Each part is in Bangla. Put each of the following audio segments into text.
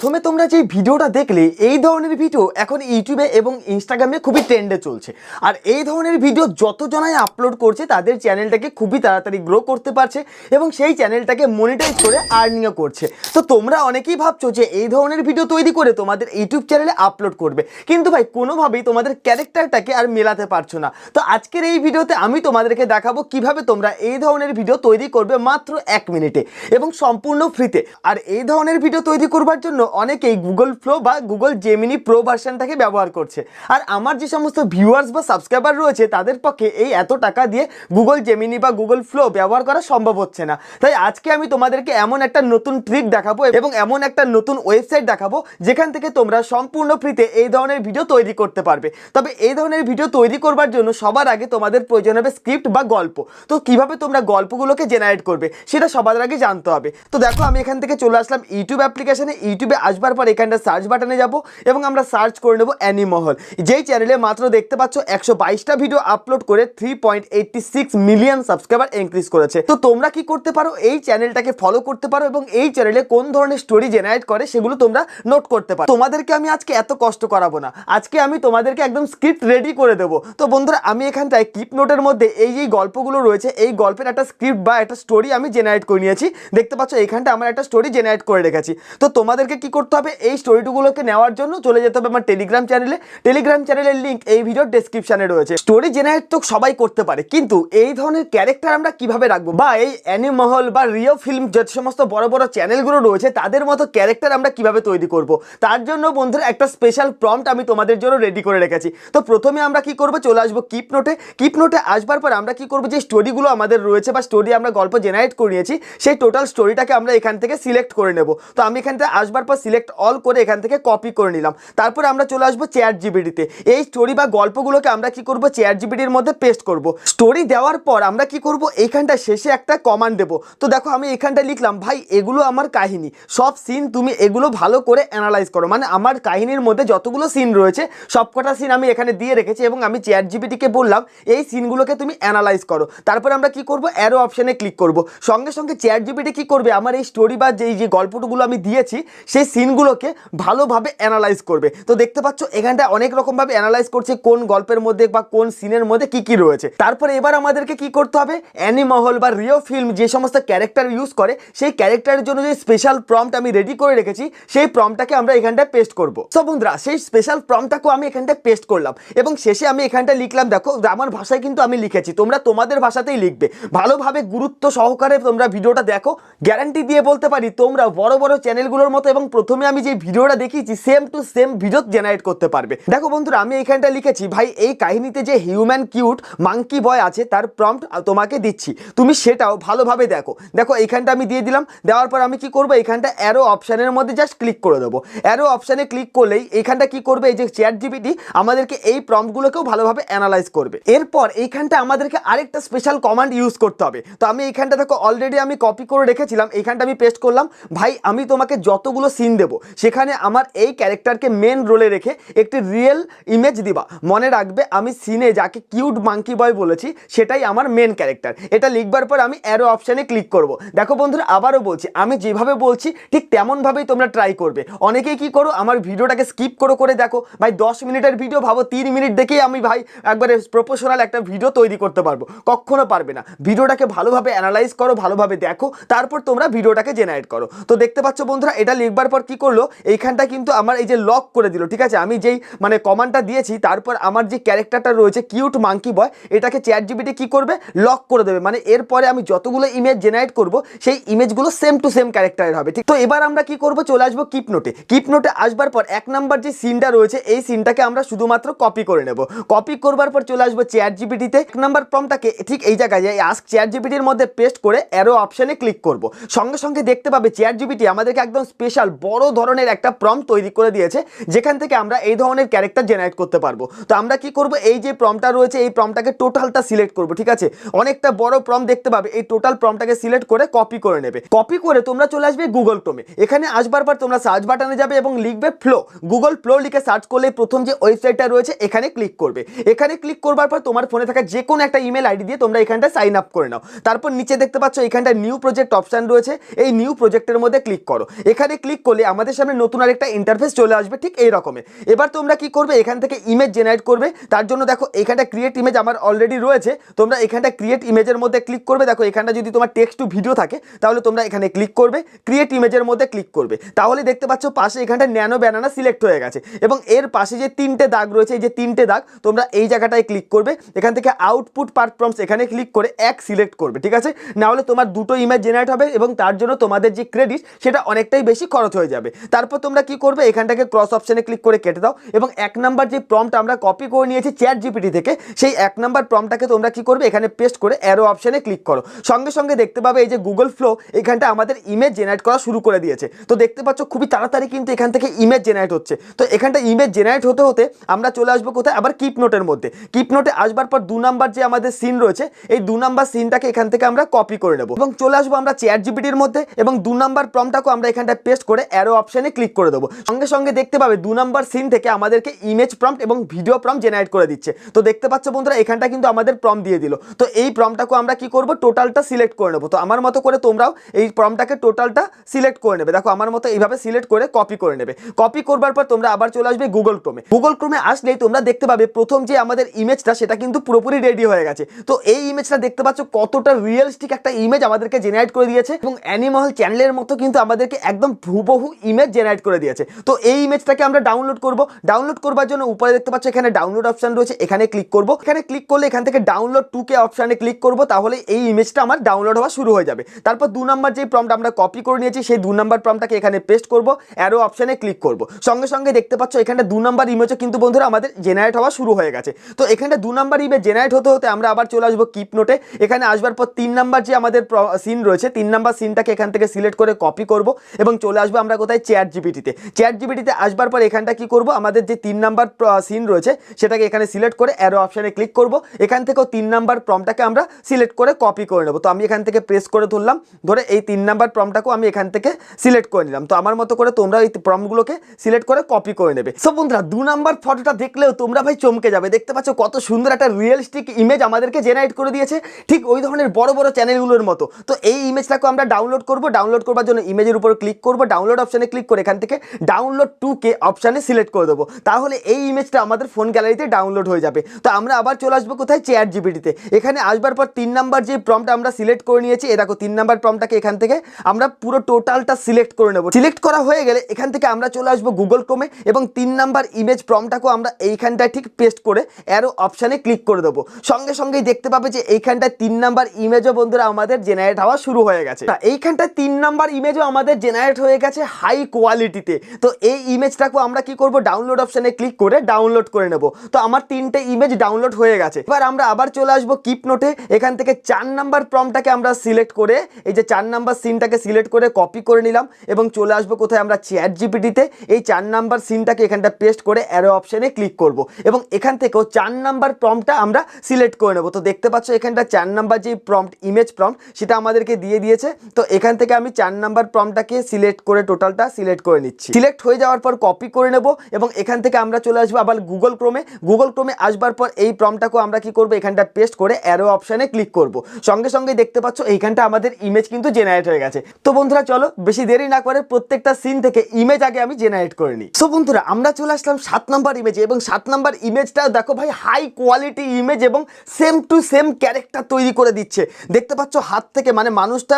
প্রথমে তোমরা যে ভিডিওটা দেখলে এই ধরনের ভিডিও এখন ইউটিউবে এবং ইনস্টাগ্রামে খুবই ট্রেন্ডে চলছে। আর এই ধরনের ভিডিও যতজনাই আপলোড করছে তাদের চ্যানেলটাকে খুবই তাড়াতাড়ি গ্রো করতে পারছে এবং সেই চ্যানেলটাকে মনিটাইজ করে আর্নিংও করছে। তো তোমরা অনেকেই ভাবছো যে এই ধরনের ভিডিও তৈরি করে তোমাদের ইউটিউব চ্যানেলে আপলোড করবে, কিন্তু ভাই কোনোভাবেই তোমাদের ক্যারেক্টারটাকে আর মেলাতে পারছো না। তো আজকের এই ভিডিওতে আমি তোমাদেরকে দেখাবো কিভাবে তোমরা এই ধরনের ভিডিও তৈরি করবে মাত্র 1 মিনিটে এবং সম্পূর্ণ ফ্রিতে। আর এই ধরনের ভিডিও তৈরি করবার জন্য অনেকেই গুগল ফ্লো বা গুগল জেমিনি প্রো ভার্সনটাকে ব্যবহার করছে। আর আমার যে সমস্ত ভিউয়ার্স বা সাবস্ক্রাইবার রয়েছে তাদের পক্ষে এই এত টাকা দিয়ে গুগল জেমিনি বা গুগল ফ্লো ব্যবহার করা সম্ভব হচ্ছে না। তাই আজকে আমি তোমাদেরকে এমন একটা নতুন ট্রিক দেখাবো এবং এমন একটা নতুন ওয়েবসাইট দেখাবো যেখান থেকে তোমরা সম্পূর্ণ ফ্রিতে এই ধরনের ভিডিও তৈরি করতে পারবে। তবে এই ধরনের ভিডিও তৈরি করবার জন্য সবার আগে তোমাদের প্রয়োজন হবে স্ক্রিপ্ট বা গল্প। তো কিভাবে তোমরা গল্পগুলোকে জেনারেট করবে সেটা সবার আগে জানতে হবে। তো দেখো আমি এখান থেকে চলে আসলাম ইউটিউব অ্যাপ্লিকেশনে। ইউটিউবে আসবার পর এখানটা সার্চ বাটনে যাব এবং আমরা সার্চ করে নেব অ্যানিমহল, যেই চ্যানেলে মাত্র দেখতে পাচ্ছ 122টা ভিডিও আপলোড করে 3.86 মিলিয়ন সাবস্ক্রাইবার ইনক্রিজ করেছে। তো তোমরা কি করতে পারো, এই চ্যানেলটাকে ফলো করতে পারো এবং এই চ্যানেলে কোন ধরনের স্টোরি জেনারেট করে সেগুলো তোমরা নোট করতে পারো। তোমাদেরকে আমি আজকে এত কষ্ট করাবো না, আজকে আমি তোমাদেরকে একদম স্ক্রিপ্ট রেডি করে দেবো। তো বন্ধুরা আমি এখানটায় কিপ নোটের মধ্যে এই যে গল্পগুলো রয়েছে এই গল্পের একটা স্ক্রিপ্ট বা একটা স্টোরি আমি জেনারেট করে নিয়েছি। দেখতে পাচ্ছ এখানটা আমার একটা স্টোরি জেনারেট করে রেখেছি। তো তোমাদেরকে কি করতে হবে, এই স্টোরিগুলোকে নেওয়ার জন্য চলে যেতে হবে আমার টেলিগ্রাম চ্যানেলে। টেলিগ্রাম চ্যানেলের লিঙ্ক এই ভিডিওর ডেসক্রিপশনে রয়েছে। স্টোরি জেনারেট তো সবাই করতে পারে, কিন্তু এই ধরনের ক্যারেক্টার আমরা কিভাবে রাখবো বা এই অ্যানিমহল বা রিও ফিল্ম যে সমস্ত বড় বড় চ্যানেলগুলো রয়েছে তাদের মতো ক্যারেক্টার আমরা কিভাবে তৈরি করব, তার জন্য বন্ধুরা একটা স্পেশাল প্রম্পট আমি তোমাদের জন্য রেডি করে রেখেছি। তো প্রথমে আমরা কি করব, চলে আসবো কিপ নোটে। কিপ নোটে আসবার পর আমরা কি করব, যে স্টোরিগুলো আমাদের রয়েছে বা স্টোরি আমরা গল্প জেনারেট করে নিয়েছি সেই টোটাল স্টোরিটাকে আমরা এখান থেকে সিলেক্ট করে নেব। তো আমি এখান থেকে আসবার পর সিলেক্ট অল করে এখান থেকে কপি করে নিলাম। তারপরে আমরা চলে আসবো চ্যাট জিপিটিতে। এই স্টোরি বা গল্পগুলোকে আমরা কি করব, চ্যাট জিপিটির মধ্যে পেস্ট করব। স্টোরি দেওয়ার পর আমরা কি করব, এইখানটা শেষে একটা কমান্ড দেবো। তো দেখো আমি এখানটা লিখলাম, ভাই এগুলো আমার কাহিনী, সব সিন তুমি এগুলো ভালো করে অ্যানালাইজ করো। মানে আমার কাহিনীর মধ্যে যতগুলো সিন রয়েছে সবকটা সিন আমি এখানে দিয়ে রেখেছি এবং আমি চ্যাট জিপিটিকে বললাম এই সিনগুলোকে তুমি অ্যানালাইজ করো। তারপরে আমরা কি করব, অ্যারো অপশানে ক্লিক করব। সঙ্গে সঙ্গে চ্যাট জিপিটি কি করবে, আমার এই স্টোরি বা যে গল্পটুগুলো আমি দিয়েছি সেই সিনগুলোকে ভালোভাবে অ্যানালাইজ করবে। তো দেখতে পাচ্ছ এখানটা অনেক রকমভাবে অ্যানালাইজ করছে কোন গল্পের মধ্যে বা কোন সিনের মধ্যে কি কি রয়েছে। তারপরে এবার আমাদেরকে কি করতে হবে, অ্যানিমহল বা রিও ফিল্ম যে সমস্ত ক্যারেক্টার ইউজ করে সেই ক্যারেক্টারের জন্য যে স্পেশাল প্রম্পট আমি রেডি করে রেখেছি সেই প্রম্পটটাকে আমরা এখানটায় পেস্ট করব। সো বন্ধুরা সেই স্পেশাল প্রম্পটটাকেও আমি এখানটায় পেস্ট করলাম এবং শেষে আমি এখানটায় লিখলাম, দেখো আমার ভাষায় কিন্তু আমি লিখেছি, তোমরা তোমাদের ভাষাতেই লিখবে। ভালোভাবে গুরুত্ব সহকারে তোমরা ভিডিওটা দেখো, গ্যারান্টি দিয়ে বলতে পারি তোমরা বড় বড় চ্যানেলগুলোর মতো এবং প্রথমে আমি যে ভিডিওটা দেখিয়েছি same to same video generate করতে পারবে। দেখো বন্ধুরা আমি এখানটা লিখেছি, ভাই এই কাহিনীতে যে হিউম্যান কিউট মাঙ্কি বয় আছে তার প্রম্পট তোমাকে দিচ্ছি, তুমি সেটাও ভালোভাবে দেখো। দেখো এইখানটা আমি দিয়ে দিলাম। দেওয়ার পর আমি কি করব, এইখানটা অ্যারো অপশানের মধ্যে জাস্ট ক্লিক করে দেবো। অ্যারো অপশানে ক্লিক করলেই এইখানটা কি করবে, এই যে চ্যাট জিপিটি আমাদেরকে এই প্রম্পটগুলোকেও ভালোভাবে অ্যানালাইজ করবে। এরপর এইখানটা আমাদেরকে আরেকটা স্পেশাল কমান্ড ইউজ করতে হবে। তো আমি এইখানটা দেখো অলরেডি আমি কপি করে রেখেছিলাম, এইখানটা আমি পেস্ট করলাম। ভাই আমি তোমাকে যতগুলো সিন দেবো সেখানে আমার এই ক্যারেক্টারকে মেন রোলে রেখে একটি রিয়েল ইমেজ দিবা। মনে রাখবে আমি সিনে যাকে কিউট মাঙ্কি বয় বলেছি সেটাই আমার মেন ক্যারেক্টার। এটা লিখবার পর আমি অ্যারো অপশানে ক্লিক করব। দেখো বন্ধুরা আবারও বলছি, আমি যেভাবে বলছি ঠিক তেমনভাবেই তোমরা ট্রাই করবে। অনেকেই কি করো, আমার ভিডিওটাকে স্কিপ করে দেখো। ভাই 10 মিনিটের ভিডিও ভাবো 3 মিনিট দেখেই আমি ভাই একবারে প্রফেশনাল একটা ভিডিও তৈরি করতে পারবো, কখনো পারবে না। ভিডিওটাকে ভালোভাবে অ্যানালাইজ করো, ভালোভাবে দেখো, তারপর তোমরা ভিডিওটাকে জেনারেট করো। তো দেখতে পাচ্ছ বন্ধুরা এটা লিখবার পর কি করলো, এইখানটা কিন্তু আমার এই যে লক করে দিল। ঠিক আছে, আমি যেই মানে কমান্ডটা দিয়েছি তারপর আমার যে ক্যারেক্টারটা রয়েছে কিউট মাঙ্কি বয় এটাকে চ্যাট জিপিটি কি করবে, লক করে দেবে। মানে এরপরে আমি যতগুলো ইমেজ জেনারেট করব সেই ইমেজগুলো সেম টু সেম ক্যারেক্টারের হবে। ঠিক তো এবার আমরা কি করব, চলে আসবো কিপ নোটে। কিপ নোটে আসবার পর 1 নাম্বার যে সিনটা রয়েছে এই সিনটাকে আমরা শুধুমাত্র কপি করে নেব। কপি করবার পর চলে আসবো চ্যাট জিপিটিতে। 1 নাম্বার প্রম্পটটাকে ঠিক এই জায়গায় এই আস্ক চ্যাট জিপিটির মধ্যে পেস্ট করে অ্যারো অপশানে ক্লিক করব। সঙ্গে সঙ্গে দেখতে পাবে চ্যাট জিপিটি আমাদেরকে একদম স্পেশাল বড় ধরনের একটা প্রম্পট তৈরি করে দিয়েছে যেখান থেকে আমরা এই ধরনের ক্যারেক্টার জেনারেট করতে পারবো। তো আমরা কি করব, এই যে প্রম্পটটা রয়েছে এই প্রম্পটটাকে টোটালটা সিলেক্ট করব। ঠিক আছে, অনেকটা বড় প্রম্পট দেখতে পাবে, এই টোটাল প্রম্পটটাকে সিলেক্ট করে কপি করে নেবে। কপি করে তোমরা চলে আসবে গুগল ক্রোমে। এখানে আসবার পর তোমরা সার্চ বাটনে যাবে এবং লিখবে ফ্লো। গুগল ফ্লো লিখে সার্চ করলে প্রথম যে ওয়েবসাইটটা রয়েছে এখানে ক্লিক করবে। এখানে ক্লিক করবার পর তোমার ফোনে থাকা যে কোনো একটা ইমেল আইডি দিয়ে তোমরা এখানটা সাইন আপ করে নাও। তারপর নিচে দেখতে পাচ্ছ এখানটা নিউ প্রজেক্ট অপশন রয়েছে, এই নিউ প্রজেক্টের মধ্যে ক্লিক করো। এখানে ক্লিক করলে আমাদের সামনে নতুন আরেকটা ইন্টারফেস চলে আসবে ঠিক এই রকমের। এবার তোমরা কি করবে, এখান থেকে ইমেজ জেনারেট করবে। তার জন্য দেখো এখানটা ক্রিয়েট ইমেজ আমার অলরেডি রয়েছে, তোমরা এখানটা ক্রিয়েট ইমেজের মধ্যে ক্লিক করবে। দেখো এখানটা যদি তোমার টেক্সট টু ভিডিও থাকে তাহলে তোমরা এখানে ক্লিক করবে, ক্রিয়েট ইমেজের মধ্যে ক্লিক করবে। তাহলে দেখতে পাচ্ছ পাশে এখানটা ন্যানো ব্যানানা সিলেক্ট হয়ে গেছে এবং এর পাশে যে তিনটে দাগ রয়েছে, এই যে তিনটে দাগ, তোমরা এই জায়গাটায় ক্লিক করবে। এখান থেকে আউটপুট পার প্রম্পটস এখানে ক্লিক করে এক সিলেক্ট করবে, ঠিক আছে? না হলে তোমার দুটো ইমেজ জেনারেট হবে এবং তার জন্য তোমাদের যে ক্রেডিট সেটা অনেকটাই বেশি খরচ হয়ে যাবে। তারপর তোমরা কি করবে, এখানটাকে ক্রস অপশনে ক্লিক করে কেটে দাও এবং 1 নাম্বার যে প্রম্পট আমরা কপি করে নিয়েছি চ্যাট জিপিটি থেকে, সেই 1 নাম্বার প্রম্পটটাকে তোমরা কি করবে, এখানে পেস্ট করে অ্যারো অপশনে ক্লিক করো। সঙ্গে সঙ্গে দেখতে পাবে এই যে গুগল ফ্লো এখানটা আমাদের ইমেজ জেনারেট করা শুরু করে দিয়েছে। তো দেখতে পাচ্ছ খুবই তাড়াতাড়ি কিন্তু এখান থেকে ইমেজ জেনারেট হচ্ছে। তো এখানটা ইমেজ জেনারেট হতে হতে আমরা চলে আসবো কোথায়, আবার কিপ নোটের মধ্যে। কিপ নোটে আসবার পর 2 নাম্বার যে আমাদের সিন রয়েছে, এই 2 নাম্বার সিনটাকে এখান থেকে আমরা কপি করে নেব এবং চলে আসবো আমরা চ্যাট জিপিটির মধ্যে এবং 2 নাম্বার প্রম্পটটাকে আমরা এখানটা পেস্ট করে অ্যারো অপশনে ক্লিক করে দেবো। সঙ্গে সঙ্গে দেখতে পাবে 2 নাম্বার সিন থেকে আমাদেরকে ইমেজ প্রম্পট এবং ভিডিও প্রম্পট জেনারেট করে দিচ্ছে। তো দেখতে পাচ্ছ বন্ধুরা এখানটা কিন্তু আমাদের প্রম্পট দিয়ে দিল। তো এই প্রম্পটটাকে আমরা কি করব, টোটালটা সিলেক্ট করে নেব। তো আমার মতো করে তোমরাও এই প্রম্পটটাকে টোটালটা সিলেক্ট করে নেবে। দেখো আমার মতো এইভাবে সিলেক্ট করে কপি করে নেবে। কপি করবার পর তোমরা আবার চলে আসবে গুগল ক্রোমে। গুগল ক্রোমে আসলেই তোমরা দেখতে পাবে প্রথম যে আমাদের ইমেজটা সেটা কিন্তু পুরোপুরি রেডি হয়ে গেছে। তো এই ইমেজটা দেখতে পাচ্ছ কতটা রিয়েলিস্টিক একটা ইমেজ আমাদেরকে জেনারেট করে দিয়েছে এবং অ্যানিমল চ্যানেলের মতো কিন্তু আমাদেরকে একদম হুবহু ইমেজ জেনারেট করে দিয়েছে। তো এই ইমেজটাকে আমরা ডাউনলোড করব। ডাউনলোড করবার জন্য উপরে দেখতে পাচ্ছ এখানে ডাউনলোড অপশন রয়েছে, এখানে ক্লিক করব। এখানে ক্লিক করলে এখান থেকে ডাউনলোড 2K অপশনে ক্লিক করব, তাহলে এই ইমেজটা আমার ডাউনলোড হওয়া শুরু হয়ে যাবে। তারপর 2 নাম্বার যে প্রম্পট আমরা কপি করে নিয়েছি সেই 2 নাম্বার প্রম্পটটাকে এখানে পেস্ট করব, অ্যারো অপশনে ক্লিক করব। সঙ্গে সঙ্গে দেখতে পাচ্ছ এখানে 2 নাম্বার ইমেজও কিন্তু বন্ধুরা আমাদের জেনারেট হওয়া শুরু হয়ে গেছে। তো এখানে 2 নাম্বার ইমেজ জেনারেট হতে হতে আমরা আবার চলে আসবো কিপ নোটে। এখানে আসবার পর 3 নাম্বার যে আমাদের সিন রয়েছে, 3 নাম্বার সিনটাকে এখান থেকে সিলেক্ট করে কপি করব এবং চলে আসবো আমরা কোথায়, চ্যাট জিপিটিতে। চ্যাট জিপিটিতে আসবার পর এখানটা কি করব, আমাদের যে 3 নাম্বার সিন রয়েছে সেটাকে এখানে সিলেক্ট করে অ্যারো অপশনে ক্লিক করব। এখান থেকেও 3 নাম্বার প্রম্পটটাকে আমরা সিলেক্ট করে কপি করে নেব। তো আমি এখান থেকে প্রেস করে ধরলাম, ধরে এই 3 নাম্বার প্রম্পটটাকেও আমি এখান থেকে সিলেক্ট করে নিলাম। তো আমার মতো করে তোমরা এই প্রম্পটগুলোকে সিলেক্ট করে কপি করে নেবে। সো বন্ধুরা 2 নাম্বার ফটোটা দেখলেও তোমরা ভাই চমকে যাবে। দেখতে পাচ্ছ কত সুন্দর একটা রিয়েলিস্টিক ইমেজ আমাদেরকে জেনারেট করে দিয়েছে, ঠিক ওই ধরনের বড় বড় চ্যানেলগুলোর মতো। তো এই ইমেজটাকে আমরা ডাউনলোড করব। ডাউনলোড করবার জন্য ইমেজের উপর ক্লিক করব, ডাউনলোড অপশনে ক্লিক করে এখান থেকে ডাউনলোড 2K অপশনে সিলেক্ট করে দেবো। তাহলে এই ইমেজটা আমাদের ফোন গ্যালারিতে ডাউনলোড হয়ে যাবে। তো আমরা আবার চলে আসবো কোথায়, চ্যাট জিপিটিতে। এখানে আসবার পর 3 নাম্বার যে প্রম্পট আমরা সিলেক্ট করে নিয়েছি, এ দেখো 3 নাম্বার প্রম্পটটাকে এখান থেকে আমরা পুরো টোটালটা সিলেক্ট করে নেব। সিলেক্ট করা হয়ে গেলে এখান থেকে আমরা চলে আসবো গুগল ক্রোমে এবং 3 নাম্বার ইমেজ প্রম্পটটাকেও আমরা এইখানটায় ঠিক পেস্ট করে অ্যারো অপশনে ক্লিক করে দেবো। সঙ্গে সঙ্গেই দেখতে পাবে যে এইখানটায় 3 নাম্বার ইমেজও বন্ধুরা আমাদের জেনারেট হওয়া শুরু হয়ে গেছে। এইখানটায় 3 নাম্বার ইমেজও আমাদের জেনারেট হয়ে গেছে হাই কোয়ালিটিতে। তো এই ইমেজটাকেও আমরা কি করব, ডাউনলোড অপশনে ক্লিক করে ডাউনলোড করে নেব। তো আমার 3টে ইমেজ ডাউনলোড হয়ে গেছে। এবার আমরা আবার চলে আসবো কিপ নোটে। এখান থেকে 4 নাম্বার প্রম্পটটাকে আমরা সিলেক্ট করে এই যে 4 নাম্বার সিনটাকে সিলেক্ট করে কপি করে নিলাম এবং চলে আসবো কোথায়, আমরা চ্যাট জিপিটিতে। এই 4 নাম্বার সিনটাকে এখানটা পেস্ট করে অ্যারো অপশনে ক্লিক করব এবং এখান থেকেও 4 নাম্বার প্রম্পটটা আমরা সিলেক্ট করে নেব। তো দেখতে পাচ্ছ এখানটা 4 নাম্বার যে প্রম্পট, ইমেজ প্রম্পট, সেটা আমাদেরকে দিয়ে দিয়েছে। তো এখান থেকে আমি 4 নাম্বার প্রম্পটটাকে সিলেক্ট করে টোটালটা সিলেক্ট করে নিচ্ছি। সিলেক্ট হয়ে যাওয়ার পর কপি করে নেব এবং এখান থেকে আমরা চলে আসবো আবার গুগল ক্রোমে। গুগল ক্রোমে আসবার পর এই প্রম্পটটাকেও আমরা কি করব, এখানটা পেস্ট করে অ্যারো অপশনে ক্লিক করব। সঙ্গে সঙ্গে দেখতে পাচ্ছ এইখানটা আমাদের ইমেজ কিন্তু জেনারেট হয়ে গেছে। তো বন্ধুরা চলো বেশি দেরি না করে প্রত্যেকটা সিন থেকে ইমেজ আগে আমি জেনারেট করে নিই। সো বন্ধুরা আমরা চলে আসলাম 7 নাম্বার ইমেজে এবং 7 নাম্বার ইমেজটা দেখো ভাই হাই কোয়ালিটি ইমেজ এবং সেম টু সেম ক্যারেক্টার তৈরি করে দিচ্ছে। দেখতে পাচ্ছ হাত থেকে, মানে মানুষটা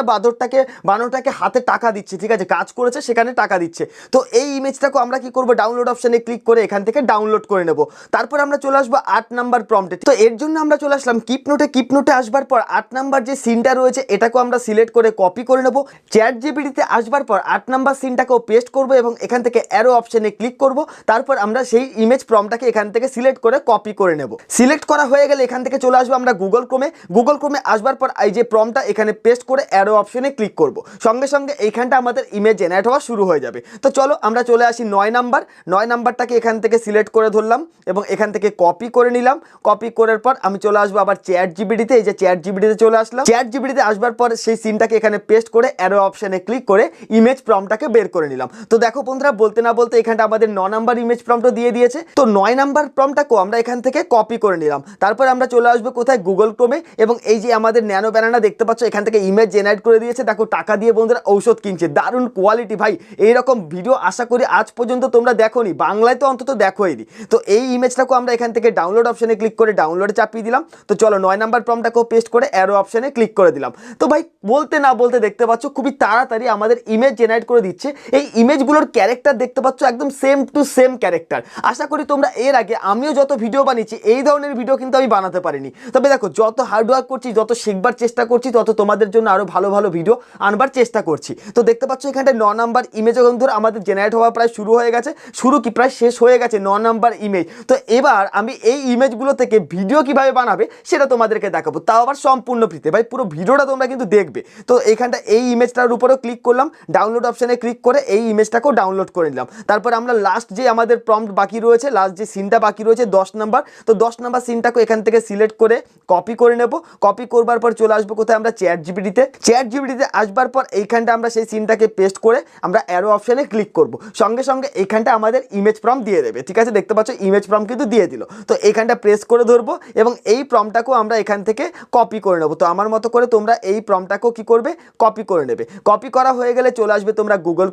বানরটাকে হাতে টাকা দিচ্ছে, ঠিক আছে, কাজ করেছে সেখানে টাকা দিচ্ছে। তো এই ইমেজটাকে আমরা কি করব, ডাউনলোড অপশনে ক্লিক করে এখান থেকে ডাউনলোড করে নেব। তারপর আমরা চলে আসবো 8 নাম্বার প্রম্পটে। তো এর জন্য আমরা চলে আসলাম কিপ নোটে। কিপ নোটে আসবার পর 8 নাম্বার যে সিনটা রয়েছে এটাকেও আমরা সিলেক্ট করে কপি করে নেব। চ্যাট জিপিটিতে আসবার পর 8 নাম্বার সিনটাকেও পেস্ট করব এবং এখান থেকে অ্যারো অপশনে ক্লিক করব। তারপর আমরা সেই ইমেজ প্রম্পটটাকে এখান থেকে সিলেক্ট করে কপি করে নেব। সিলেক্ট করা হয়ে গেলে এখান থেকে চলে আসবো আমরা গুগল ক্রোমে। গুগল ক্রোমে আসবার পর এই যে প্রম্পটটা এখানে পেস্ট করে অ্যারো অপশনে ক্লিক করব। সঙ্গে সঙ্গে এইখানটা আমাদের ইমেজ জেনারেট হওয়া শুরু হয়ে যাবে। তো চলো আমরা চলে আসি 9 নাম্বার। 9 নাম্বারটাকে এখান থেকে সিলেক্ট করে ধরলাম এবং এখান থেকে কপি করে নিলাম। কপি করার পর আমি চলে আসবো আবার চ্যাট জিপিটিতে। এই যে চ্যাট জিপিটিতে চলে আসলাম। চ্যাট জিপিটিতে আসবার পর সেই সিনটাকে এখানে পেস্ট করে অ্যারো অপশনে ক্লিক করে ইমেজ প্রম্পটটাকে বের করে নিলাম। তো দেখো বন্ধুরা বলতে না বলতে এখানটা আমাদের 9 নাম্বার ইমেজ প্রম্পটও দিয়ে দিয়েছে। তো 9 নাম্বার প্রম্পটটাকেও আমরা এখান থেকে কপি করে নিলাম। তারপর আমরা চলে আসবো কোথায়, গুগল ক্রোমে এবং এই যে আমাদের ন্যানো ব্যানানা দেখতে পাচ্ছ এখান থেকে ইমেজ জেনারেট করে দিয়েছে। দেখো টাকা দিয়ে বন্ধুরা ঔষধ কিনছে, দারুণ কোয়ালিটি কোয়ালিটি ভাই, এইরকম ভিডিও আশা করি আজ পর্যন্ত তোমরা দেখোনি, বাংলায় তো অন্তত দেখোইনি। তো এই ইমেজটাকেও আমরা এখান থেকে ডাউনলোড অপশানে ক্লিক করে ডাউনলোডে চাপিয়ে দিলাম। তো চলো 9 নাম্বার প্রম্পটটাকেও পেস্ট করে অ্যারো অপশানে ক্লিক করে দিলাম। তো ভাই বলতে না বলতে দেখতে পাচ্ছ খুবই তাড়াতাড়ি আমাদের ইমেজ জেনারেট করে দিচ্ছে। এই ইমেজগুলোর ক্যারেক্টার দেখতে পাচ্ছ একদম সেম টু সেম ক্যারেক্টার। আশা করি তোমরা এর আগে আমিও যত ভিডিও বানিয়েছি এই ধরনের ভিডিও কিন্তু আমি বানাতে পারিনি। তবে দেখো যত হার্ডওয়ার্ক করছি, যত শিখবার চেষ্টা করছি, তত তোমাদের জন্য আরও ভালো ভালো ভিডিও আনবার চেষ্টা করছি। তো দেখতে পাচ্ছ এখানটায় 9 নাম্বার ইমেজ বন্ধুরা আমাদের জেনারেট হওয়া প্রায় শুরু হয়ে গেছে, প্রায় শেষ হয়ে গেছে 9 নাম্বার ইমেজ। তো এবার আমি এই ইমেজগুলো থেকে ভিডিও কিভাবে বানাবে সেটা তোমাদেরকে দেখাবো, তাও আবার সম্পূর্ণ ফ্রিতে। ভাই পুরো ভিডিওটা তোমরা কিন্তু দেখবে। তো এখানটা এই ইমেজটার উপরেও ক্লিক করলাম, ডাউনলোড অপশানে ক্লিক করে এই ইমেজটাকেও ডাউনলোড করে নিলাম। তারপর আমরা লাস্ট যে আমাদের প্রম্পট বাকি রয়েছে, লাস্ট যে সিনটা বাকি রয়েছে 10 নাম্বার, তো 10 নাম্বার সিনটাকে এখান থেকে সিলেক্ট করে কপি করে নেব। কপি করবার পর চলে আসবো কোথায়, আমরা চ্যাট জিপিটিতে আসবার পর এইখানটা আমরা সেই সিনটাকে পেস্ট করে আমরা অ্যারো অপশানে ক্লিক করব। সঙ্গে সঙ্গে এইখানটা আমাদের ইমেজ প্রম্পট দিয়ে দেবে। ঠিক আছে, দেখতে পাচ্ছ ইমেজ প্রম্পট কিন্তু দিয়ে দিল। তো এইখানটা প্রেস করে ধরবো এবং এই প্রম্পটটাকেও আমরা এখান থেকে কপি করে নেব। তো আমার মতো করে তোমরা এই প্রম্পটটাকেও কি করবে, কপি করে নেবে। কপি করা হয়ে গেলে চলে আসবে তোমরা গুগল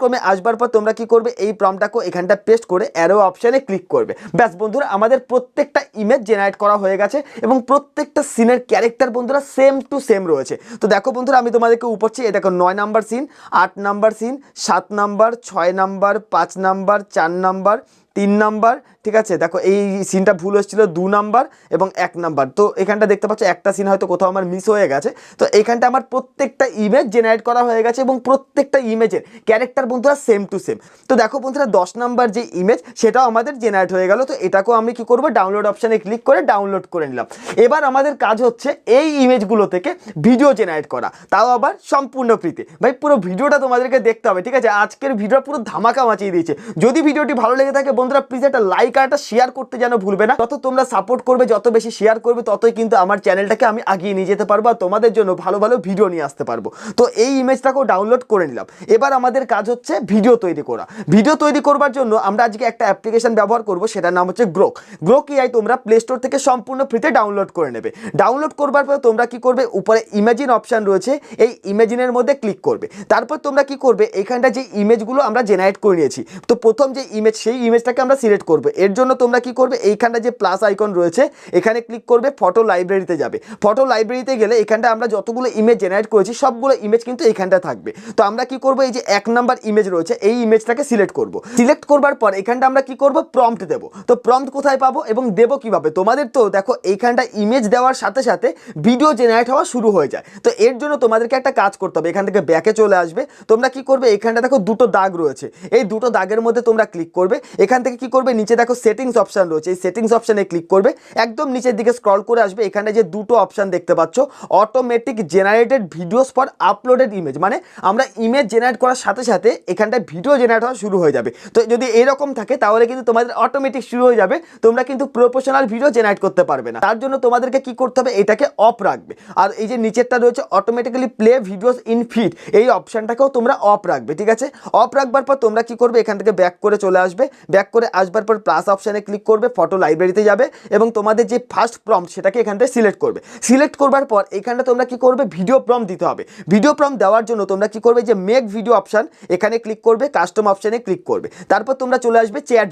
ক্রোমে আসবার পর তোমরা কি করবে, এই প্রম্পটটাকেও এখানটা পেস্ট করে অ্যারো অপশানে ক্লিক করবে। ব্যাস বন্ধুরা আমাদের প্রত্যেকটা ইমেজ জেনারেট করা হয়ে গেছে এবং প্রত্যেকটা সিনের ক্যারেক্টার বন্ধুরা সেম টু সেম রয়েছে। তো দেখো বন্ধুরা আমি তোমাদেরকে উপরছি, এই দেখো 9 নাম্বার সিন, 8 নাম্বার সিন, 7 number, 6 number, 5 number, 4 number, 3 number. ঠিক আছে, দেখো এই সিনটা ভুল হচ্ছিল 2 নাম্বার এবং 1 নাম্বার। তো এখানটা দেখতে পাচ্ছ একটা সিন হয়তো কোথাও আমার মিস হয়ে গেছে। তো এখানটা আমার প্রত্যেকটা ইমেজ জেনারেট করা হয়ে গেছে এবং প্রত্যেকটা ইমেজের ক্যারেক্টার বন্ধুরা সেম টু সেম। তো দেখো বন্ধুরা 10 নাম্বার যে ইমেজ সেটাও আমাদের জেনারেট হয়ে গেল। তো এটাকেও আমি কি করব, ডাউনলোড অপশানে ক্লিক করে ডাউনলোড করে নিলাম। এবার আমাদের কাজ হচ্ছে এই ইমেজগুলো থেকে ভিডিও জেনারেট করা, তাও আবার সম্পূর্ণ ফ্রিতে। ভাই পুরো ভিডিওটা তোমাদেরকে দেখতে হবে। ঠিক আছে, আজকের ভিডিও পুরো ধামাকা মাচিয়ে দিয়েছে। যদি ভিডিওটি ভালো লেগে থাকে বন্ধুরা প্লিজ একটা লাইক আর একটা শেয়ার করতে যেন ভুলবে না। যত তোমরা সাপোর্ট করবে, যত বেশি শেয়ার করবে, ততই কিন্তু আমার চ্যানেলটাকে আমি আগিয়ে নিয়ে যেতে পারবো আর তোমাদের জন্য ভালো ভালো ভিডিও নিয়ে আসতে পারবো। তো এই ইমেজটাকেও ডাউনলোড করে নিলাম। এবার আমাদের কাজ হচ্ছে ভিডিও তৈরি করা। ভিডিও তৈরি করবার জন্য আমরা আজকে একটা অ্যাপ্লিকেশন ব্যবহার করব, সেটার নাম হচ্ছে গ্রোক এআই। তোমরা প্লে স্টোর থেকে সম্পূর্ণ ফ্রিতে ডাউনলোড করে নেবে। ডাউনলোড করবার পর তোমরা কি করবে, উপরে ইমেজিন অপশান রয়েছে, এই ইমেজিনের মধ্যে ক্লিক করবে। তারপর তোমরা কি করবে, এখানটা যে ইমেজগুলো আমরা জেনারেট করে নিয়েছি, তো প্রথম যে ইমেজ সেই ইমেজটাকে আমরা সিলেক্ট করবো। এর জন্য তোমরা কি করবে, এইখানটা যে প্লাস আইকন রয়েছে এখানে ক্লিক করবে, ফটো লাইব্রেরিতে যাবে। ফটো লাইব্রেরিতে গেলে এখানটা আমরা যতগুলো ইমেজ জেনারেট করেছি সবগুলো ইমেজ কিন্তু এখানটা থাকবে। তো আমরা কি করব, এই যে 1 নাম্বার ইমেজ রয়েছে এই ইমেজটাকে সিলেক্ট করব। সিলেক্ট করবার পর এখানটা আমরা কি করব, প্রম্পট দেব। তো প্রম্পট কোথায় পাবো এবং দেবো কিভাবে, তোমাদের তো দেখো এইখানটা ইমেজ দেওয়ার সাথে সাথে ভিডিও জেনারেট হওয়া শুরু হয়ে যায়। তো এর জন্য তোমাদেরকে একটা কাজ করতে হবে, এখান থেকে ব্যাকে চলে আসবে। তোমরা কি করবে, এখানটা দেখো দুটো দাগ রয়েছে, এই দুটো দাগের মধ্যে তোমরা ক্লিক করবে। এখান থেকে কি করবে, নিচে দেখো সেটিংস অপশান রয়েছে, এই সেটিংস অপশানে ক্লিক করবে। একদম নিচের দিকে স্ক্রল করে আসবে, এখানে যে দুটো অপশান দেখতে পাচ্ছ, automatic generated videos for uploaded image, মানে আমরা ইমেজ জেনারেট করার সাথে সাথে এখানটায় ভিডিও জেনারেট হওয়া শুরু হয়ে যাবে। তো যদি এরকম থাকে তাহলে কিন্তু তোমাদের অটোমেটিক শুরু হয়ে যাবে, তোমরা কিন্তু প্রফেশনাল ভিডিও জেনারেট করতে পারবে না। তার জন্য তোমাদেরকে কি করতে হবে, এটাকে অফ রাখবে। আর এই যে নিচেরটা রয়েছে automatically play videos in feed, এই অপশানটাকেও তোমরা অফ রাখবে। ঠিক আছে, অফ রাখবার পর তোমরা কি করবে, এখান থেকে ব্যাক করে চলে আসবে। ব্যাক করে আসবার পর প্লাস অপশানে ক্লিক করবে, ফটো লাইব্রেরিতে যাবে এবং তোমাদের যে ফার্স্ট প্রম্পট সেটাকে এখান থেকে সিলেক্ট করবে। সিলেক্ট করবার পর এখানটা তোমরা কি করবে, ভিডিও প্রম্পট দিতে হবে। ভিডিও প্রম্পট দেওয়ার জন্য তোমরা কি করবে, যে মেক ভিডিও অপশান এখানে ক্লিক করবে, কাস্টম অপশানে ক্লিক করবে। তারপর তোমরা চলে আসবে চ্যাট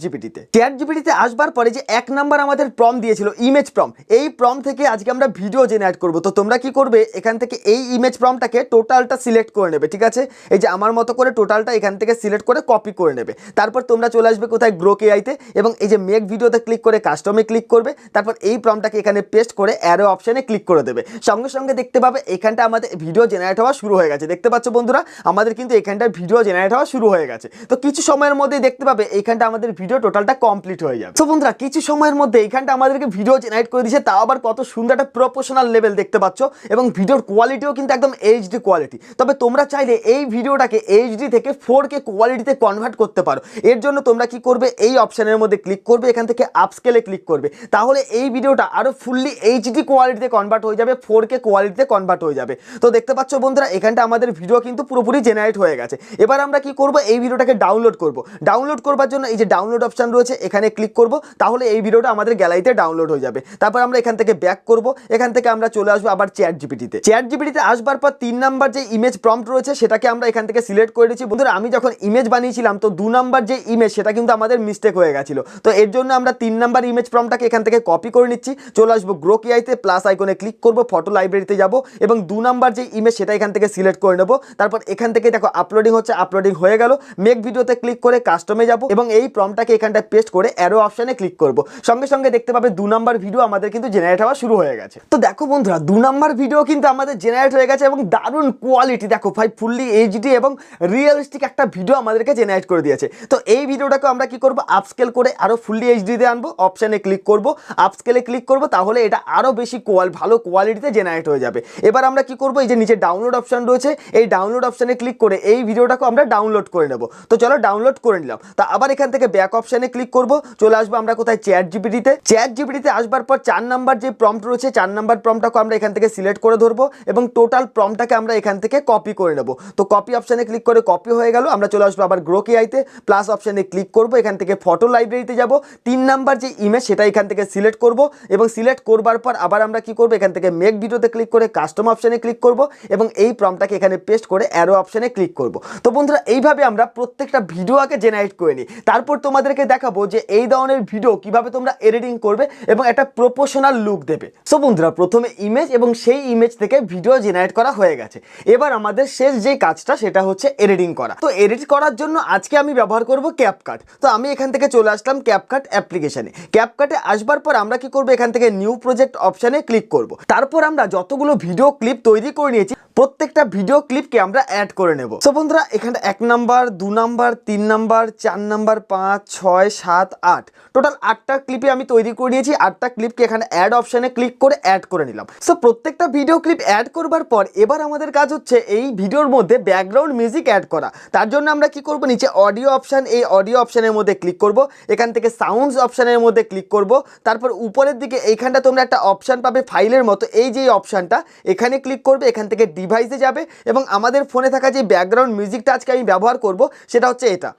জিপিটিতে আসবার পরে যে 1 নাম্বার আমাদের প্রম্পট দিয়েছিল ইমেজ প্রম্পট, এই প্রম্পট থেকে আজকে আমরা ভিডিও জেনারেট করব। তো তোমরা কি করবে, এখান থেকে এই ইমেজ প্রম্পটটাকে টোটালটা সিলেক্ট করে নেবে। ঠিক আছে, এই যে আমার মতো করে টোটালটা এখান থেকে সিলেক্ট করে কপি করে নেবে। তারপর তোমরা চলে আসবে কোথায়, গ্রোক এআইতে এবং এই যে মেক ভিডিওতে ক্লিক করে কাস্টমে ক্লিক করবে। তারপর এই প্রম্পটটাকে এখানে পেস্ট করে অ্যারো অপশানে ক্লিক করে দেবে। সঙ্গে সঙ্গে দেখতে পাবে এখানটা আমাদের ভিডিও জেনারেট হওয়া শুরু হয়ে গেছে। দেখতে পাচ্ছ বন্ধুরা আমাদের কিন্তু এখানটা ভিডিও জেনারেট হওয়া শুরু হয়ে গেছে। তো কিছু সময়ের মধ্যেই দেখতে পাবে এখানটা আমাদের ভিডিও টোটালটা কমপ্লিট হয়ে যাবে। তো বন্ধুরা কিছু সময়ের মধ্যে এখানটা আমাদেরকে ভিডিও জেনারেট করে দিয়েছে, তাও আবার কত সুন্দর একটা প্রফেশনাল লেভেল দেখতে পাচ্ছ এবং ভিডিওর কোয়ালিটিও কিন্তু একদম এইচডি কোয়ালিটি। তবে তোমরা চাইলে এই ভিডিওটাকে এইচডি থেকে 4K কোয়ালিটিতে কনভার্ট করতে পারো। এর জন্য তোমরা কি করবে, এই অপশনের মধ্যে ক্লিক করবে, এখান থেকে আপস্কেলে ক্লিক করবে, তাহলে এই ভিডিওটা আরো ফুললি এইচডি কোয়ালিটিতে কনভার্ট হয়ে যাবে, 4K কোয়ালিটিতে কনভার্ট হয়ে যাবে। তো দেখতে পাচ্ছ বন্ধুরা এখানটা আমাদের ভিডিও কিন্তু পুরোপুরি জেনারেট হয়ে গেছে। এবার আমরা কি করব, এই ভিডিওটাকে ডাউনলোড করব। ডাউনলোড করবার জন্য এই যে ডাউনলোড অপশন রয়েছে এখানে ক্লিক করব, তাহলে এই ভিডিওটা আমাদের গ্যালারিতে ডাউনলোড হয়ে যাবে। তারপর আমরা এখান থেকে ব্যাক করব, এখান থেকে আমরা চলে আসবো আবার চ্যাট জিপিটিতে। চ্যাট জিপিটিতে আসবার পর 3 নাম্বার যে ইমেজ প্রম্পট রয়েছে সেটাকে আমরা এখান থেকে সিলেক্ট করে দিচ্ছি। বন্ধুরা আমি যখন ইমেজ বানিয়েছিলাম তো 2 নাম্বার যে ইমেজ সেটা কিন্তু আমাদের মিস্টেক হয়ে গেছিল, তো এর জন্য আমরা 3 নাম্বার ইমেজ প্রম্পটটাকে এখান থেকে কপি করে নিচ্ছি। চলে আসবো গ্রোক এআইতে, প্লাস আইকনে ক্লিক করব, ফটো লাইব্রেরিতে যাব এবং 2 নাম্বার যে ইমেজ সেটা এখান থেকে সিলেক্ট করে নেব। তারপর এখান থেকে দেখো আপলোডিং হচ্ছে, আপলোডিং হয়ে গেল। মেক ভিডিওতে ক্লিক করে কাস্টমে যাব এবং এই প্রম্পটটাকে এখানটায় পেস্ট করে অ্যারো অপশনে ক্লিক করব। সঙ্গে সঙ্গে দেখতে পাবে 2 নাম্বার ভিডিও আমাদের কিন্তু জেনারেট হওয়া শুরু হয়ে গেছে। তো দেখো বন্ধুরা 2 নাম্বার ভিডিও কিন্তু আমাদের জেনারেট হয়ে গেছে এবং দারুণ কোয়ালিটি, দেখো ভাই ফুললি এইচডি এবং রিয়েলিস্টিক একটা ভিডিও আমাদেরকে জেনারেট করে দিয়েছে। তো এই ভিডিওটাকে আমরা কি করব, আপস্কেল করে আরো ফুললি এইচডিতে আনবো। অপশনে ক্লিক করব, আপস্কেলে ক্লিক করব, তাহলে এটা আরো বেশি ভালো কোয়ালিটিতে জেনারেট হয়ে যাবে। এবার আমরা কি করব, এই যে নিচে ডাউনলোড অপশন রয়েছে এই ডাউনলোড অপশনে ক্লিক করে এই ভিডিওটাকে আমরা ডাউনলোড করে নেব। তো চলো ডাউনলোড করে নিলাম। তা আবার এখান থেকে ব্যাক অপশনে ক্লিক করব, চলে আসবো আমরা কোথায়, চ্যাট জিপিটিতে। চ্যাট জিপিটিতে আসবার পর 4 নাম্বার যে প্রম্পট রয়েছে 4 নাম্বার প্রম্পটটাকে আমরা এখান থেকে সিলেক্ট করে ধরবো এবং টোটাল প্রম্পটটাকে আমরা এখান থেকে কপি করে নেব। তো কপি অপশনে ক্লিক করে কপি হয়ে গেল। আমরা চলে আসবো আবার গ্রোক এআইতে, প্লাস অপশনে ক্লিক করব, এখান থেকে ফটো লাইব্রেরিতে যাব। 3 নাম্বার যে ইমেজ সেটা এখান থেকে সিলেক্ট করব এবং সিলেক্ট করবার পর আবার আমরা কি করব, এখান থেকে মেক ভিডিওতে ক্লিক করে কাস্টম অপশনে ক্লিক করব এবং এই প্রম্পটটাকে এখানে পেস্ট করে অ্যারো অপশনে ক্লিক করব। তো বন্ধুরা এইভাবে আমরা প্রত্যেকটা ভিডিও আগে জেনারেট করে নিই, তারপর তোমাদেরকে দেখাবো যে এই ধরনের ভিডিও কিভাবে তোমরা এডিটিং করবে এবং একটা প্রপোর্শনাল লুক দেবে। সো বন্ধুরা প্রথমে ইমেজ এবং সেই ইমেজ থেকে ভিডিও জেনারেট করা হয়ে গেছে। এবার আমাদের শেষ যে কাজটা সেটা হচ্ছে এডিটিং করা। তো এডিট করার জন্য আজকে আমি ব্যবহার করব ক্যাপকাট। তো আমি এখান থেকে চলে আসলাম ক্যাপকাট অ্যাপ্লিকেশনে। ক্যাপকাটে আসবার পর আমরা কি করব, এখান থেকে নিউ প্রজেক্ট অপশনে ক্লিক করব। তারপর আমরা যতগুলো ভিডিও ক্লিপ তৈরি করে নিয়েছি প্রত্যেকটা ভিডিও ক্লিপকে আমরা অ্যাড করে নেব। সো বন্ধুরা এখানে 1 number 2 number 3 number 4 number 5 6 7 8 total 8টা ক্লিপে আমি তৈরি করে নিয়েছি। 8টা ক্লিপকে এখানে অ্যাড অপশনে ক্লিক করে অ্যাড করে নিলাম। সো প্রত্যেকটা ভিডিও ক্লিপ অ্যাড করবার পর এবার আমাদের কাজ হচ্ছে এই ভিডিওর মধ্যে ব্যাকগ্রাউন্ড মিউজিক অ্যাড করা। তার জন্য আমরা কি করব, নিচে অডিও অপশন, এই অডিও অপশনের মধ্যে ক্লিক করব, এখান থেকে সাউন্ডস অপশনের মধ্যে ক্লিক করব। তারপর উপরের দিকে এইখানটা তোমরা একটা অপশন পাবে ফাইলের মতো, এই যে অপশনটা এখানে ক্লিক করবে, এখান থেকে ডিভাইসে যাবে এবং আমাদের ফোনে থাকা যে ব্যাকগ্রাউন্ড মিউজিকটা আজকে আমি ব্যবহার করব সেটা হচ্ছে এটা।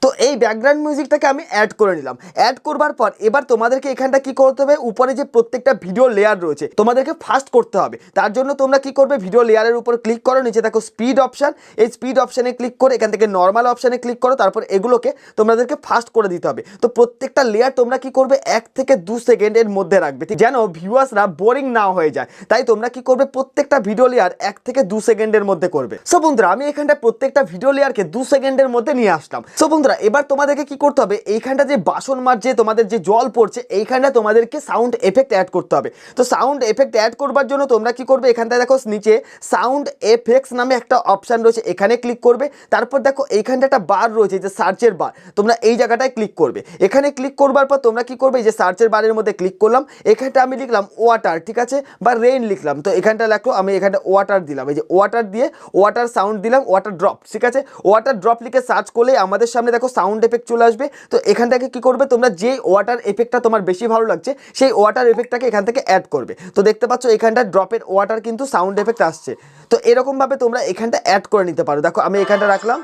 তো এই ব্যাকগ্রাউন্ড মিউজিকটাকে আমি অ্যাড করে নিলাম। অ্যাড করবার পর এবার তোমাদেরকে এখানটা কি করতে হবে, উপরে যে প্রত্যেকটা ভিডিও লেয়ার রয়েছে তোমাদেরকে ফাস্ট করতে হবে। তার জন্য তোমরা কি করবে, ভিডিও লেয়ারের উপর ক্লিক করো, নিচে দেখো স্পিড অপশন, এই স্পিড অপশনে ক্লিক করে এখান থেকে নর্মাল অপশনে ক্লিক করো। তারপর এগুলোকে তোমাদেরকে ফাস্ট করে দিতে হবে। তো প্রত্যেকটা লেয়ার তোমরা কি করবে, 1 থেকে 2 সেকেন্ডের মধ্যে রাখবে, যেন ভিউয়ার্সরা বোরিং না হয়ে যায়। তাই তোমরা কি করবে, প্রত্যেকটা ভিডিও লেয়ার 1 থেকে 2 সেকেন্ডের মধ্যে করবে। সো বন্ধুরা আমি এখানটা প্রত্যেকটা ভিডিও লেয়ারকে 2 সেকেন্ডের মধ্যে নিয়ে আসলাম। সো বন্ধুরা এবার তোমাদেরকে কি করতে হবে, এইখানটা যে বাসন মাঝে তোমাদের যে জল পড়ছে এইখানটা তোমাদেরকে সাউন্ড এফেক্ট অ্যাড করতে হবে। তো সাউন্ড এফেক্ট অ্যাড করবার জন্য তোমরা কি করবে, এখানটা দেখো নিচে সাউন্ড এফেক্টস নামে একটা অপশন রয়েছে, এখানে ক্লিক করবে। তারপর দেখো এইখানটা একটা বার রয়েছে যে সার্চের বার, তোমরা এই জায়গাটায় ক্লিক করবে। এখানে ক্লিক করবার পর তোমরা কি করবে, এই যে সার্চের বারের মধ্যে ক্লিক করলাম, এখানটা আমি লিখলাম ওয়াটার, ঠিক আছে, বা রেইন লিখলাম। তো এখানটা লেখো, আমি এখানটা ওয়াটার দিলাম, এই যে ওয়াটার দিয়ে ওয়াটার সাউন্ড দিলাম, ওয়াটার ড্রপ, ঠিক আছে। ওয়াটার ড্রপ লিখে সার্চ করলে আমাদের সামনে দেখো সাউন্ড এফেক্ট চলে আসবে। তো এখান থেকে কি করবে, তোমরা যেই ওয়াটার এফেক্টটা তোমার বেশি ভালো লাগছে সেই ওয়াটার এফেক্টটাকে এখান থেকে অ্যাড করবে। তো দেখতে পাচ্ছ এখানটা ড্রপের ওয়াটার কিন্তু সাউন্ড এফেক্ট আসছে। তো এরকমভাবে তোমরা এখানটা অ্যাড করে নিতে পারো। দেখো আমি এখানটা রাখলাম,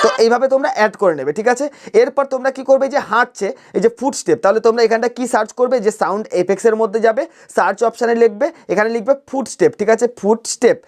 তো এইভাবে তোমরা অ্যাড করে নেবে, ঠিক আছে। এরপর তোমরা কি করবে, যে হাঁটছে এই যে ফুটস্টেপ, তাহলে তোমরা এখানটা কি সার্চ করবে, যে সাউন্ড এফেক্টসের মধ্যে যাবে, সার্চ অপশানে লিখবে, এখানে লিখবে ফুটস্টেপ, ঠিক আছে, ফুটস্টেপ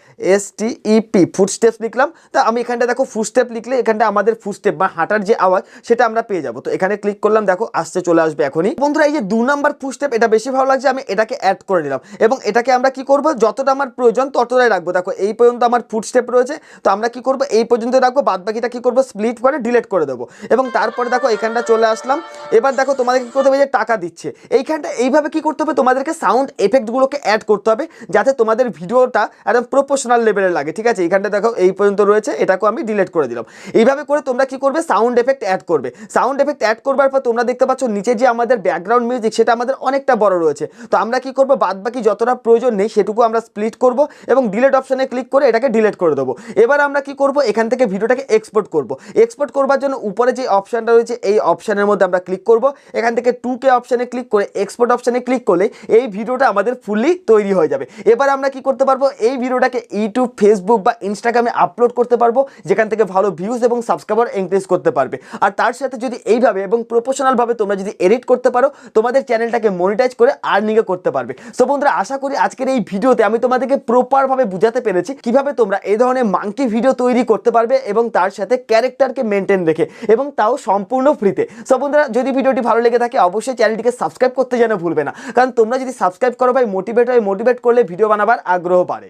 STEP ফুটস্টেপস লিখলাম। তা আমি এখানটা দেখো ফুটস্টেপ লিখলে এখানটা আমাদের ফুটস্টেপ বা হাঁটার যে আওয়াজ সেটা আমরা পেয়ে যাবো। তো এখানে ক্লিক করলাম, দেখো আসতে চলে আসবে এখনই। বন্ধুরা এই যে 2 নাম্বার ফুটস্টেপ এটা বেশি ভালো লাগছে, আমি এটাকে অ্যাড করে নিলাম এবং এটাকে আমরা কি করব, যতটা আমার প্রয়োজন ততটাই রাখবো। দেখো এই পর্যন্ত আমার ফুটস্টেপ রয়েছে, তো আমরা কি করব, এই পর্যন্ত রাখবো, বাদ বাকিটা কি করবো, স্প্লিট করে ডিলিট করে দেবো। এবং তারপরে দেখো এখানটা চলে আসলাম। এবার দেখো তোমাদেরকে কি করতে হবে, যে টাকা দিচ্ছে এইখানটা এইভাবে কি করতে হবে, তোমাদেরকে সাউন্ড এফেক্টগুলোকে অ্যাড করতে হবে যাতে তোমাদের ভিডিওটা একদম প্রফেশনাল লেভেলের লাগে, ঠিক আছে। এইখানটা দেখো এই পর্যন্ত রয়েছে, এটাকেও আমি ডিলিট করে দিলাম। এইভাবে করে তোমরা কি করবে, সাউন্ড এফেক্ট অ্যাড করবে। সাউন্ড এফেক্ট অ্যাড করবার পর তোমরা দেখতে পাচ্ছ নিচে যে আমাদের ব্যাকগ্রাউন্ড মিউজিক সেটা আমাদের অনেকটা বড় রয়েছে। তো আমরা কি করব, বাদ বাকি যতটা প্রয়োজন নেই সেটুকু আমরা স্প্লিট করব এবং ডিলিট অপশনে ক্লিক করে এটাকে ডিলিট করে দেবো। এবার আমরা কি করব, এখান থেকে ভিডিওটাকে এক্সপোর্ট করব। এক্সপোর্ট করবার জন্য উপরে যে অপশানটা রয়েছে এই অপশানের মধ্যে আমরা ক্লিক করব। এখান থেকে 2K অপশানে ক্লিক করে এক্সপোর্ট অপশানে ক্লিক করলে এই ভিডিওটা আমাদের ফুললি তৈরি হয়ে যাবে। এবার আমরা কি করতে পারবো, এই ভিডিওটাকে ইউটিউব, ফেসবুক বা ইনস্টাগ্রামে আপলোড করতে পারবো, যেখান থেকে ভালো ভিউজ এবং সাবস্ক্রাইবার ইনক্রিজ করতে পারবে। আর তার সাথে যদি এইভাবে এবং প্রফেশনালভাবে তোমরা যদি এডিট করতে পারো, তোমাদের চ্যানেলটাকে মনিটাইজ করে আর্নিংও করতে পারবে। সো বন্ধুরা, আশা করি আজকের এই ভিডিওতে আমি তোমাদেরকে প্রপারভাবে বুঝাতে পেরেছি কিভাবে তোমরা এই ধরনের মাঙ্কি ভিডিও তৈরি করতে পারবে এবং তার সাথে ক্যারেক্টারকে মেনটেন রেখে, এবং তাও সম্পূর্ণ ফ্রিতে। সো বন্ধুরা, যদি ভিডিওটি ভালো লেগে থাকে অবশ্যই চ্যানেলটিকে সাবস্ক্রাইব করতে যেন ভুলবে না, কারণ তোমরা যদি সাবস্ক্রাইব করো ভাই মোটিভেট করলে ভিডিও বানাবার আগ্রহ বাড়ে।